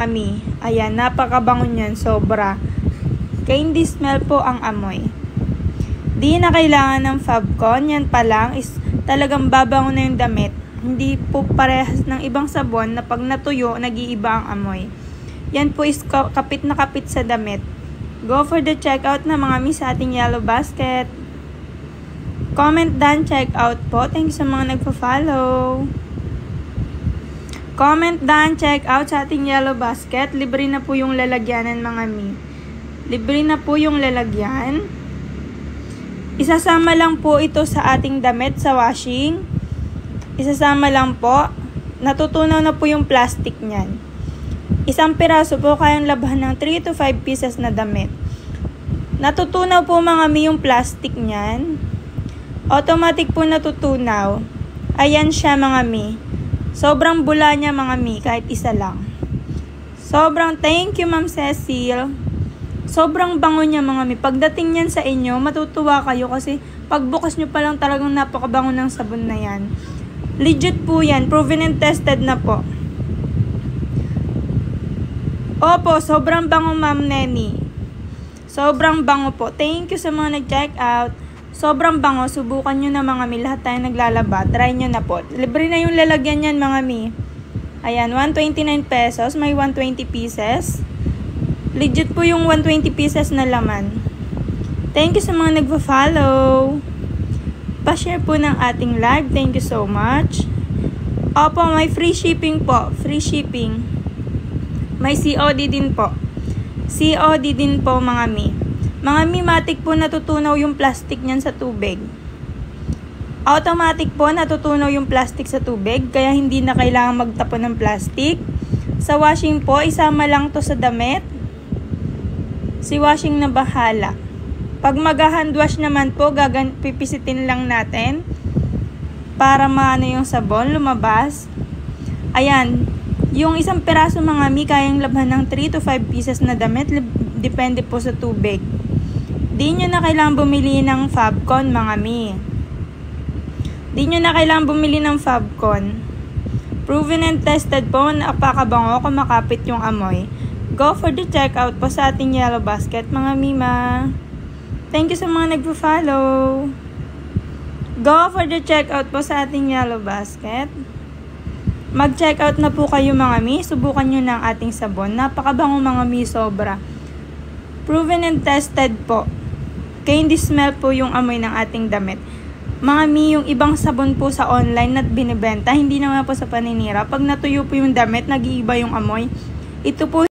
Ami. Ayan, napakabango niyan, sobra. Candy smell po ang amoy. Di na kailangan ng Fabcon, yan pa lang is talagang babango na yung damit. Hindi po parehas ng ibang sabon na pag natuyo, nag-iiba ang amoy. Yan po is kapit na kapit sa damit. Go for the checkout na mga mi sa ating Yellow Basket. Comment down, checkout po. Thank you sa mga nagpa-follow. Comment down, check out sa ating Yellow Basket. Libre na po yung lalagyanan mga mi. Libre na po yung lalagyan. Isasama lang po ito sa ating damit sa washing. Isasama lang po. Natutunaw na po yung plastic niyan. Isang piraso po kayang labhan ng 3 to 5 pieces na damit. Natutunaw po mga mi yung plastic niyan. Automatic po natutunaw. Ayan siya mga mi. Sobrang bula niya mga mi, kahit isa lang. Sobrang thank you Ma'am Cecil. Sobrang bango niya mga mi. Pagdating niyan sa inyo, matutuwa kayo kasi pagbukas nyo pa lang talagang napakabango ng sabon na yan. Legit po yan, proven and tested na po. Opo, sobrang bango Ma'am Neni. Sobrang bango po. Thank you sa mga nag-check out. Sobrang bango, subukan nyo na mga mi, lahat tayo naglalaba, try nyo na po. Libre na yung lalagyan yan mga mi. Ayan, 129 pesos, may 120 pieces. Legit po yung 120 pieces na laman. Thank you sa mga nagpa-follow. Pa-share po ng ating live, thank you so much. Opo, may free shipping po, free shipping. May COD din po. COD din po mga mi. Mga mi-matic po natutunaw yung plastic niyan sa tubig. Automatic po natutunaw yung plastic sa tubig, kaya hindi na kailangan magtapon ng plastic. Sa washing po, isama lang to sa damit. Si washing na bahala. Pag mag-hand wash naman po, pipisitin lang natin para maano yung sabon, lumabas. Ayan, yung isang piraso mga mi, kayang labhan ng 3 to 5 pieces na damit, depende po sa tubig. Di nyo na kailangan bumili ng Fabcon mga mi. Di nyo na kailangan bumili ng Fabcon. Proven and tested po, napakabango, kumakapit yung amoy. Go for the checkout po sa ating Yellow Basket mga mima. Thank you sa mga nagpo-follow. Go for the checkout po sa ating Yellow Basket. Mag-checkout na po kayo mga mi. Subukan nyo ng ating sabon. Napakabango mga mi, sobra. Proven and tested po. Candy smell po yung amoy ng ating damit. Mga mi, yung ibang sabon po sa online na binibenta, hindi naman po sa paninira. Pag natuyo po yung damit, nag-iiba yung amoy. Ito po